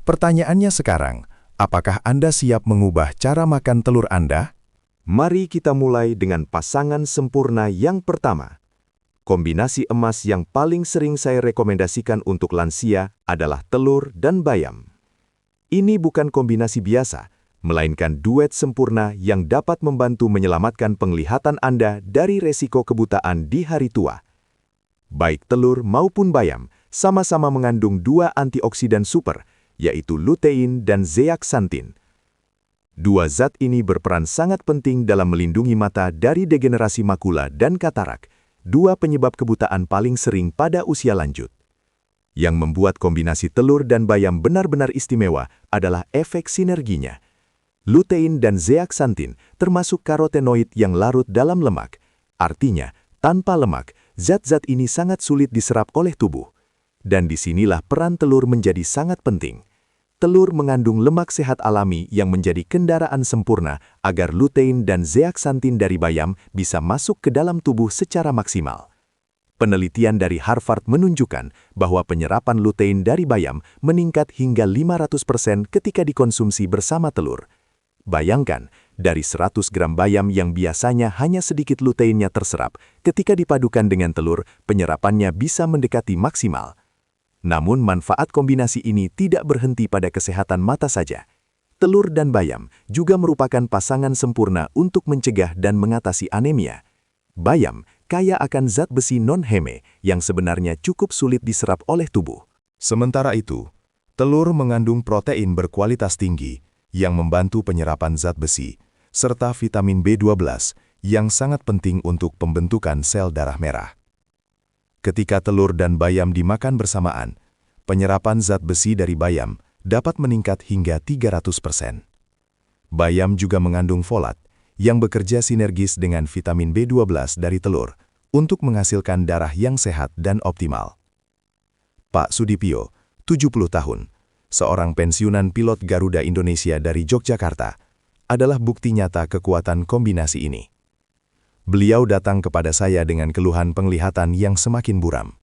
Pertanyaannya sekarang, apakah Anda siap mengubah cara makan telur Anda? Mari kita mulai dengan pasangan sempurna yang pertama. Kombinasi emas yang paling sering saya rekomendasikan untuk lansia adalah telur dan bayam. Ini bukan kombinasi biasa, melainkan duet sempurna yang dapat membantu menyelamatkan penglihatan Anda dari resiko kebutaan di hari tua. Baik telur maupun bayam sama-sama mengandung 2 antioksidan super, yaitu lutein dan zeaxanthin. 2 zat ini berperan sangat penting dalam melindungi mata dari degenerasi makula dan katarak, 2 penyebab kebutaan paling sering pada usia lanjut. Yang membuat kombinasi telur dan bayam benar-benar istimewa adalah efek sinerginya. Lutein dan zeaxanthin termasuk karotenoid yang larut dalam lemak. Artinya, tanpa lemak, zat-zat ini sangat sulit diserap oleh tubuh. Dan disinilah peran telur menjadi sangat penting. Telur mengandung lemak sehat alami yang menjadi kendaraan sempurna agar lutein dan zeaxanthin dari bayam bisa masuk ke dalam tubuh secara maksimal. Penelitian dari Harvard menunjukkan bahwa penyerapan lutein dari bayam meningkat hingga 500% ketika dikonsumsi bersama telur. Bayangkan, dari 100 gram bayam yang biasanya hanya sedikit luteinnya terserap, ketika dipadukan dengan telur, penyerapannya bisa mendekati maksimal. Namun manfaat kombinasi ini tidak berhenti pada kesehatan mata saja. Telur dan bayam juga merupakan pasangan sempurna untuk mencegah dan mengatasi anemia. Bayam kaya akan zat besi non-heme yang sebenarnya cukup sulit diserap oleh tubuh. Sementara itu, telur mengandung protein berkualitas tinggi yang membantu penyerapan zat besi, serta vitamin B12 yang sangat penting untuk pembentukan sel darah merah. Ketika telur dan bayam dimakan bersamaan, penyerapan zat besi dari bayam dapat meningkat hingga 300%. Bayam juga mengandung folat, yang bekerja sinergis dengan vitamin B12 dari telur untuk menghasilkan darah yang sehat dan optimal. Pak Sudipyo, 70 tahun, seorang pensiunan pilot Garuda Indonesia dari Yogyakarta, adalah bukti nyata kekuatan kombinasi ini. Beliau datang kepada saya dengan keluhan penglihatan yang semakin buram.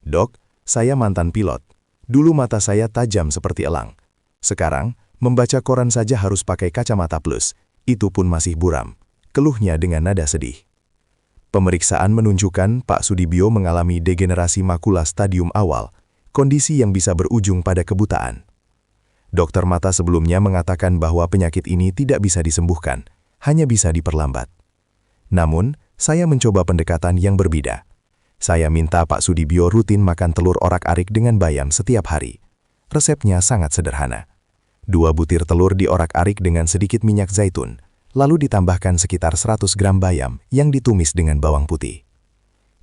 "Dok, saya mantan pilot. Dulu mata saya tajam seperti elang. Sekarang, membaca koran saja harus pakai kacamata plus. Itu pun masih buram," keluhnya dengan nada sedih. Pemeriksaan menunjukkan Pak Sudibyo mengalami degenerasi makula stadium awal, kondisi yang bisa berujung pada kebutaan. Dokter mata sebelumnya mengatakan bahwa penyakit ini tidak bisa disembuhkan, hanya bisa diperlambat. Namun, saya mencoba pendekatan yang berbeda. Saya minta Pak Sudibyo rutin makan telur orak-arik dengan bayam setiap hari. Resepnya sangat sederhana. 2 butir telur diorak-arik dengan sedikit minyak zaitun, lalu ditambahkan sekitar 100 gram bayam yang ditumis dengan bawang putih.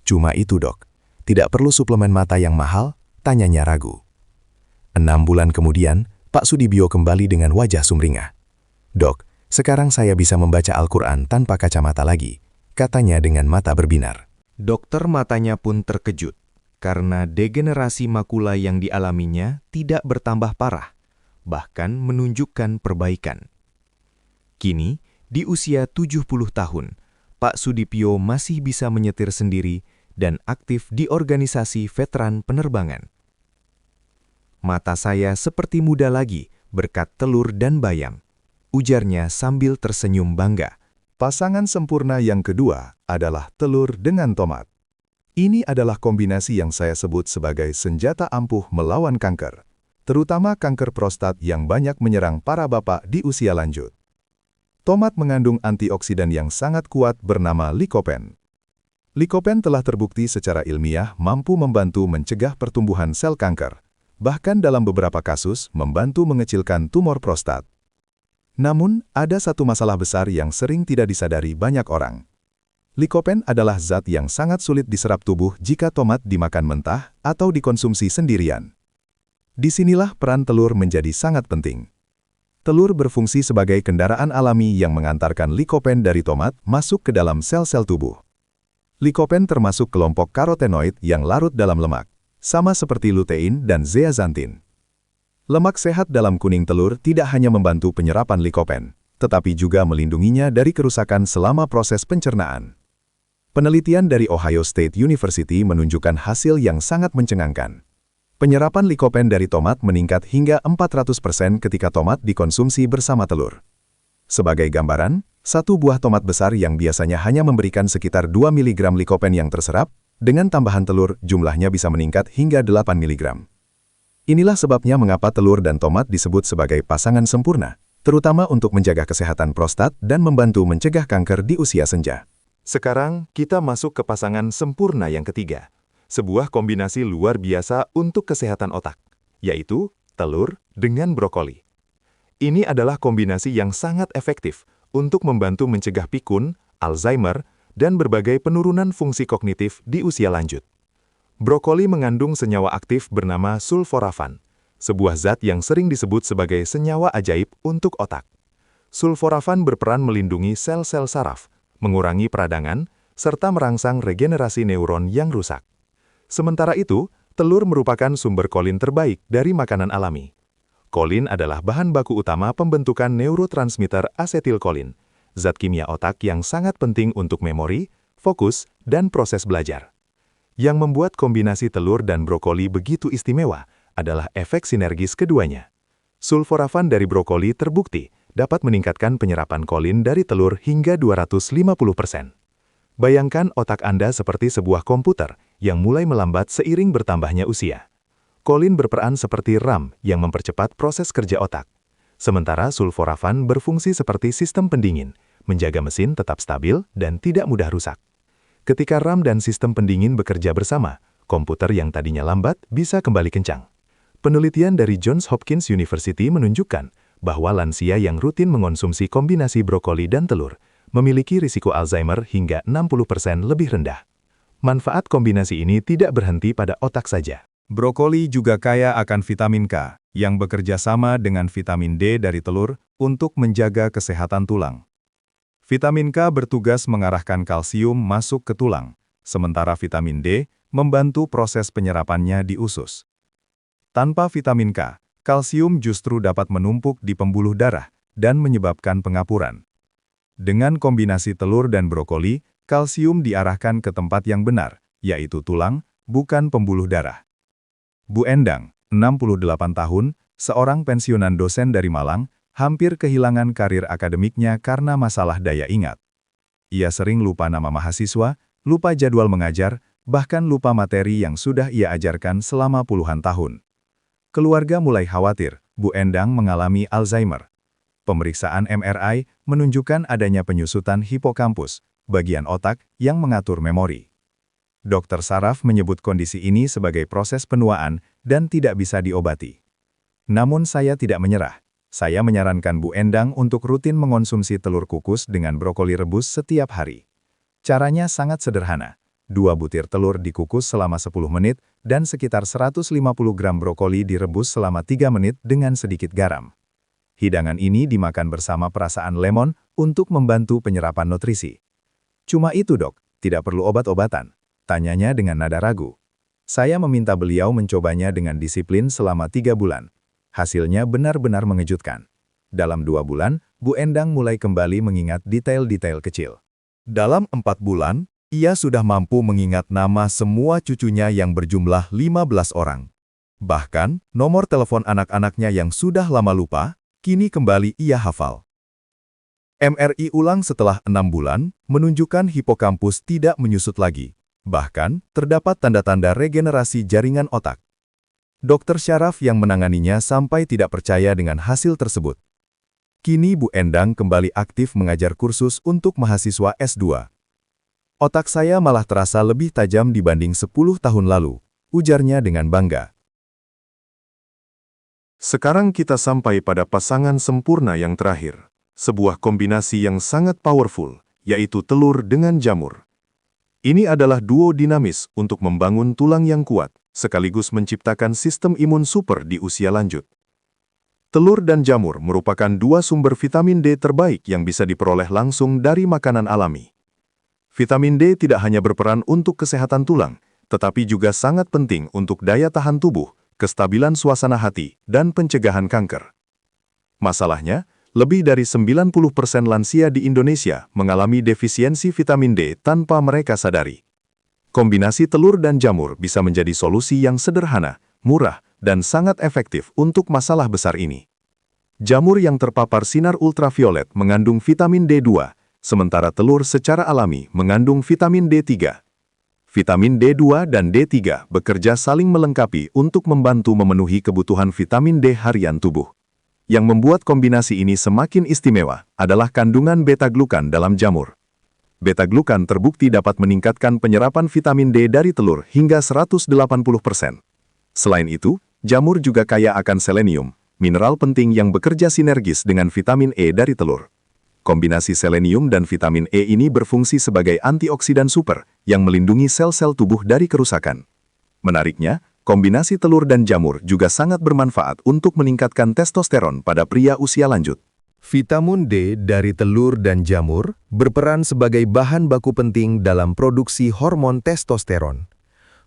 "Cuma itu, Dok. Tidak perlu suplemen mata yang mahal?" tanyanya ragu. 6 bulan kemudian, Pak Sudibyo kembali dengan wajah sumringah. "Dok, sekarang saya bisa membaca Al-Quran tanpa kacamata lagi," katanya dengan mata berbinar. Dokter matanya pun terkejut, karena degenerasi makula yang dialaminya tidak bertambah parah, bahkan menunjukkan perbaikan. Kini, di usia 70 tahun, Pak Sudipyo masih bisa menyetir sendiri dan aktif di organisasi veteran penerbangan. "Mata saya seperti muda lagi berkat telur dan bayam," ujarnya sambil tersenyum bangga. Pasangan sempurna yang kedua adalah telur dengan tomat. Ini adalah kombinasi yang saya sebut sebagai senjata ampuh melawan kanker, terutama kanker prostat yang banyak menyerang para bapak di usia lanjut. Tomat mengandung antioksidan yang sangat kuat bernama likopen. Likopen telah terbukti secara ilmiah mampu membantu mencegah pertumbuhan sel kanker, bahkan dalam beberapa kasus membantu mengecilkan tumor prostat. Namun, ada satu masalah besar yang sering tidak disadari banyak orang. Likopen adalah zat yang sangat sulit diserap tubuh jika tomat dimakan mentah atau dikonsumsi sendirian. Disinilah peran telur menjadi sangat penting. Telur berfungsi sebagai kendaraan alami yang mengantarkan likopen dari tomat masuk ke dalam sel-sel tubuh. Likopen termasuk kelompok karotenoid yang larut dalam lemak, sama seperti lutein dan zeaxanthin. Lemak sehat dalam kuning telur tidak hanya membantu penyerapan likopen, tetapi juga melindunginya dari kerusakan selama proses pencernaan. Penelitian dari Ohio State University menunjukkan hasil yang sangat mencengangkan. Penyerapan likopen dari tomat meningkat hingga 400% ketika tomat dikonsumsi bersama telur. Sebagai gambaran, 1 buah tomat besar yang biasanya hanya memberikan sekitar 2 mg likopen yang terserap, dengan tambahan telur jumlahnya bisa meningkat hingga 8 mg. Inilah sebabnya mengapa telur dan tomat disebut sebagai pasangan sempurna, terutama untuk menjaga kesehatan prostat dan membantu mencegah kanker di usia senja. Sekarang, kita masuk ke pasangan sempurna yang ketiga. Sebuah kombinasi luar biasa untuk kesehatan otak, yaitu telur dengan brokoli. Ini adalah kombinasi yang sangat efektif untuk membantu mencegah pikun, Alzheimer, dan berbagai penurunan fungsi kognitif di usia lanjut. Brokoli mengandung senyawa aktif bernama sulforafan, sebuah zat yang sering disebut sebagai senyawa ajaib untuk otak. Sulforafan berperan melindungi sel-sel saraf, mengurangi peradangan, serta merangsang regenerasi neuron yang rusak. Sementara itu, telur merupakan sumber kolin terbaik dari makanan alami. Kolin adalah bahan baku utama pembentukan neurotransmitter asetilkolin, zat kimia otak yang sangat penting untuk memori, fokus, dan proses belajar. Yang membuat kombinasi telur dan brokoli begitu istimewa adalah efek sinergis keduanya. Sulforafan dari brokoli terbukti dapat meningkatkan penyerapan kolin dari telur hingga 250%. Bayangkan otak Anda seperti sebuah komputer yang mulai melambat seiring bertambahnya usia. Kolin berperan seperti RAM yang mempercepat proses kerja otak. Sementara sulforafan berfungsi seperti sistem pendingin, menjaga mesin tetap stabil dan tidak mudah rusak. Ketika RAM dan sistem pendingin bekerja bersama, komputer yang tadinya lambat bisa kembali kencang. Penelitian dari Johns Hopkins University menunjukkan bahwa lansia yang rutin mengonsumsi kombinasi brokoli dan telur memiliki risiko Alzheimer hingga 60% lebih rendah. Manfaat kombinasi ini tidak berhenti pada otak saja. Brokoli juga kaya akan vitamin K, yang bekerja sama dengan vitamin D dari telur untuk menjaga kesehatan tulang. Vitamin K bertugas mengarahkan kalsium masuk ke tulang, sementara vitamin D membantu proses penyerapannya di usus. Tanpa vitamin K, kalsium justru dapat menumpuk di pembuluh darah dan menyebabkan pengapuran. Dengan kombinasi telur dan brokoli, kalsium diarahkan ke tempat yang benar, yaitu tulang, bukan pembuluh darah. Bu Endang, 68 tahun, seorang pensiunan dosen dari Malang, hampir kehilangan karir akademiknya karena masalah daya ingat. Ia sering lupa nama mahasiswa, lupa jadwal mengajar, bahkan lupa materi yang sudah ia ajarkan selama puluhan tahun. Keluarga mulai khawatir, Bu Endang mengalami Alzheimer. Pemeriksaan MRI menunjukkan adanya penyusutan hipokampus, bagian otak yang mengatur memori. Dr. Saraf menyebut kondisi ini sebagai proses penuaan dan tidak bisa diobati. Namun saya tidak menyerah. Saya menyarankan Bu Endang untuk rutin mengonsumsi telur kukus dengan brokoli rebus setiap hari. Caranya sangat sederhana. 2 butir telur dikukus selama 10 menit dan sekitar 150 gram brokoli direbus selama 3 menit dengan sedikit garam. Hidangan ini dimakan bersama perasaan lemon untuk membantu penyerapan nutrisi. Cuma itu dok, tidak perlu obat-obatan. Tanyanya dengan nada ragu. Saya meminta beliau mencobanya dengan disiplin selama 3 bulan. Hasilnya benar-benar mengejutkan. Dalam 2 bulan, Bu Endang mulai kembali mengingat detail-detail kecil. Dalam 4 bulan, ia sudah mampu mengingat nama semua cucunya yang berjumlah 15 orang. Bahkan, nomor telepon anak-anaknya yang sudah lama lupa, kini kembali ia hafal. MRI ulang setelah 6 bulan, menunjukkan hipokampus tidak menyusut lagi. Bahkan, terdapat tanda-tanda regenerasi jaringan otak. Dokter Syaraf yang menanganinya sampai tidak percaya dengan hasil tersebut. Kini Bu Endang kembali aktif mengajar kursus untuk mahasiswa S2. Otak saya malah terasa lebih tajam dibanding 10 tahun lalu, ujarnya dengan bangga. Sekarang kita sampai pada pasangan sempurna yang terakhir. Sebuah kombinasi yang sangat powerful, yaitu telur dengan jamur. Ini adalah duo dinamis untuk membangun tulang yang kuat, sekaligus menciptakan sistem imun super di usia lanjut. Telur dan jamur merupakan 2 sumber vitamin D terbaik yang bisa diperoleh langsung dari makanan alami. Vitamin D tidak hanya berperan untuk kesehatan tulang, tetapi juga sangat penting untuk daya tahan tubuh, kestabilan suasana hati, dan pencegahan kanker. Masalahnya, lebih dari 90% lansia di Indonesia mengalami defisiensi vitamin D tanpa mereka sadari. Kombinasi telur dan jamur bisa menjadi solusi yang sederhana, murah, dan sangat efektif untuk masalah besar ini. Jamur yang terpapar sinar ultraviolet mengandung vitamin D2, sementara telur secara alami mengandung vitamin D3. Vitamin D2 dan D3 bekerja saling melengkapi untuk membantu memenuhi kebutuhan vitamin D harian tubuh. Yang membuat kombinasi ini semakin istimewa adalah kandungan beta-glukan dalam jamur. Beta-glukan terbukti dapat meningkatkan penyerapan vitamin D dari telur hingga 180%. Selain itu, jamur juga kaya akan selenium, mineral penting yang bekerja sinergis dengan vitamin E dari telur. Kombinasi selenium dan vitamin E ini berfungsi sebagai antioksidan super yang melindungi sel-sel tubuh dari kerusakan. Menariknya, kombinasi telur dan jamur juga sangat bermanfaat untuk meningkatkan testosteron pada pria usia lanjut. Vitamin D dari telur dan jamur berperan sebagai bahan baku penting dalam produksi hormon testosteron.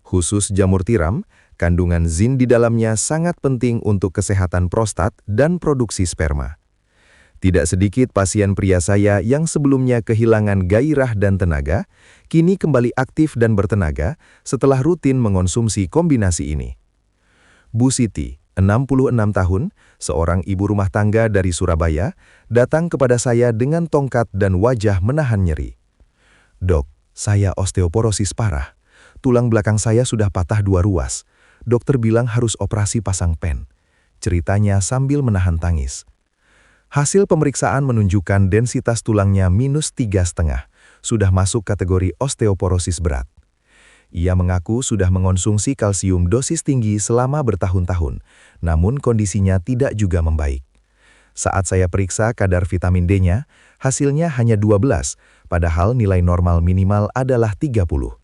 Khusus jamur tiram, kandungan zin di dalamnya sangat penting untuk kesehatan prostat dan produksi sperma. Tidak sedikit pasien pria saya yang sebelumnya kehilangan gairah dan tenaga, kini kembali aktif dan bertenaga setelah rutin mengonsumsi kombinasi ini. Bu Siti, 66 tahun, seorang ibu rumah tangga dari Surabaya, datang kepada saya dengan tongkat dan wajah menahan nyeri. "Dok, saya osteoporosis parah. Tulang belakang saya sudah patah 2 ruas. Dokter bilang harus operasi pasang pen." Ceritanya sambil menahan tangis. Hasil pemeriksaan menunjukkan densitas tulangnya -3,5, sudah masuk kategori osteoporosis berat. Ia mengaku sudah mengonsumsi kalsium dosis tinggi selama bertahun-tahun, namun kondisinya tidak juga membaik. Saat saya periksa kadar vitamin D-nya, hasilnya hanya 12, padahal nilai normal minimal adalah 30.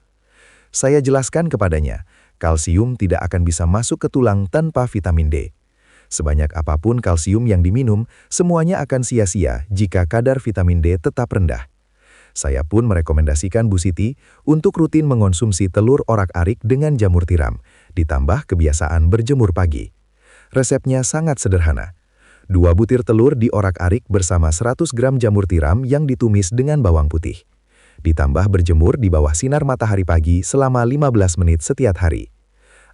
Saya jelaskan kepadanya, kalsium tidak akan bisa masuk ke tulang tanpa vitamin D. Sebanyak apapun kalsium yang diminum, semuanya akan sia-sia jika kadar vitamin D tetap rendah. Saya pun merekomendasikan Bu Siti untuk rutin mengonsumsi telur orak-arik dengan jamur tiram, ditambah kebiasaan berjemur pagi. Resepnya sangat sederhana. 2 butir telur diorak-arik bersama 100 gram jamur tiram yang ditumis dengan bawang putih. Ditambah berjemur di bawah sinar matahari pagi selama 15 menit setiap hari.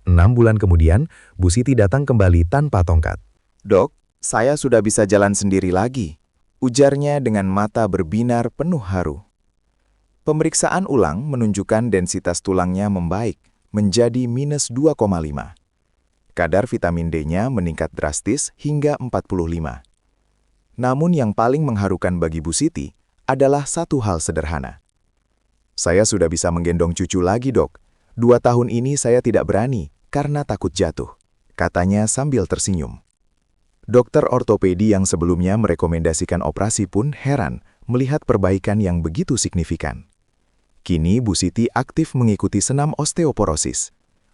6 bulan kemudian, Bu Siti datang kembali tanpa tongkat. "Dok, saya sudah bisa jalan sendiri lagi," ujarnya dengan mata berbinar penuh haru. Pemeriksaan ulang menunjukkan densitas tulangnya membaik, menjadi -2,5. Kadar vitamin D-nya meningkat drastis hingga 45. Namun yang paling mengharukan bagi Bu Siti adalah satu hal sederhana. "Saya sudah bisa menggendong cucu lagi, Dok. 2 tahun ini saya tidak berani karena takut jatuh," katanya sambil tersenyum. Dokter ortopedi yang sebelumnya merekomendasikan operasi pun heran melihat perbaikan yang begitu signifikan. Kini Bu Siti aktif mengikuti senam osteoporosis.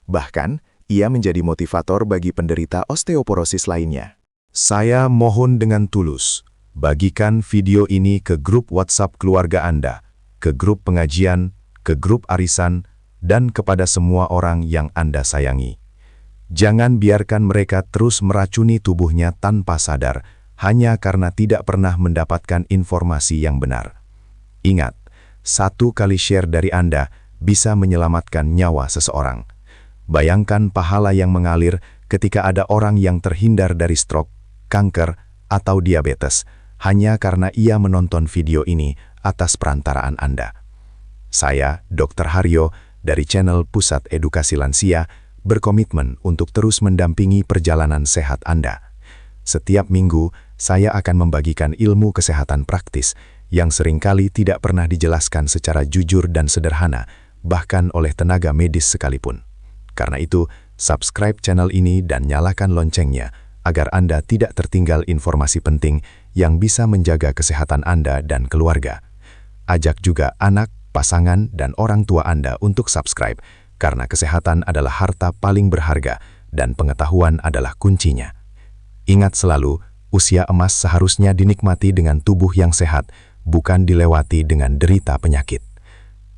Bahkan, ia menjadi motivator bagi penderita osteoporosis lainnya. Saya mohon dengan tulus, bagikan video ini ke grup WhatsApp keluarga Anda, ke grup pengajian, ke grup arisan, dan kepada semua orang yang Anda sayangi. Jangan biarkan mereka terus meracuni tubuhnya tanpa sadar, hanya karena tidak pernah mendapatkan informasi yang benar. Ingat, 1 kali share dari Anda bisa menyelamatkan nyawa seseorang. Bayangkan pahala yang mengalir ketika ada orang yang terhindar dari stroke, kanker, atau diabetes, hanya karena ia menonton video ini atas perantaraan Anda. Saya, Dr. Haryo, dari channel Pusat Edukasi Lansia, berkomitmen untuk terus mendampingi perjalanan sehat Anda. Setiap minggu, saya akan membagikan ilmu kesehatan praktis yang seringkali tidak pernah dijelaskan secara jujur dan sederhana, bahkan oleh tenaga medis sekalipun. Karena itu, subscribe channel ini dan nyalakan loncengnya, agar Anda tidak tertinggal informasi penting yang bisa menjaga kesehatan Anda dan keluarga. Ajak juga anak, pasangan, dan orang tua Anda untuk subscribe, karena kesehatan adalah harta paling berharga dan pengetahuan adalah kuncinya. Ingat selalu, usia emas seharusnya dinikmati dengan tubuh yang sehat, bukan dilewati dengan derita penyakit.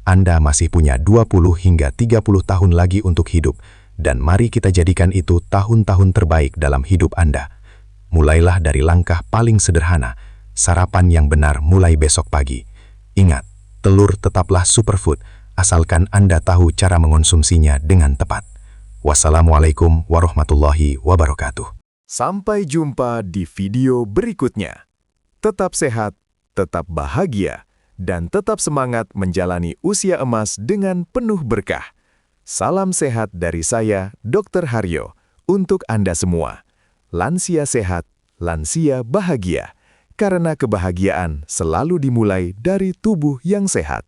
Anda masih punya 20 hingga 30 tahun lagi untuk hidup, dan mari kita jadikan itu tahun-tahun terbaik dalam hidup Anda. Mulailah dari langkah paling sederhana, sarapan yang benar mulai besok pagi. Ingat, telur tetaplah superfood, asalkan Anda tahu cara mengonsumsinya dengan tepat. Wassalamualaikum warahmatullahi wabarakatuh. Sampai jumpa di video berikutnya. Tetap sehat, tetap bahagia, dan tetap semangat menjalani usia emas dengan penuh berkah. Salam sehat dari saya, Dr. Haryo, untuk Anda semua. Lansia sehat, lansia bahagia. Karena kebahagiaan selalu dimulai dari tubuh yang sehat.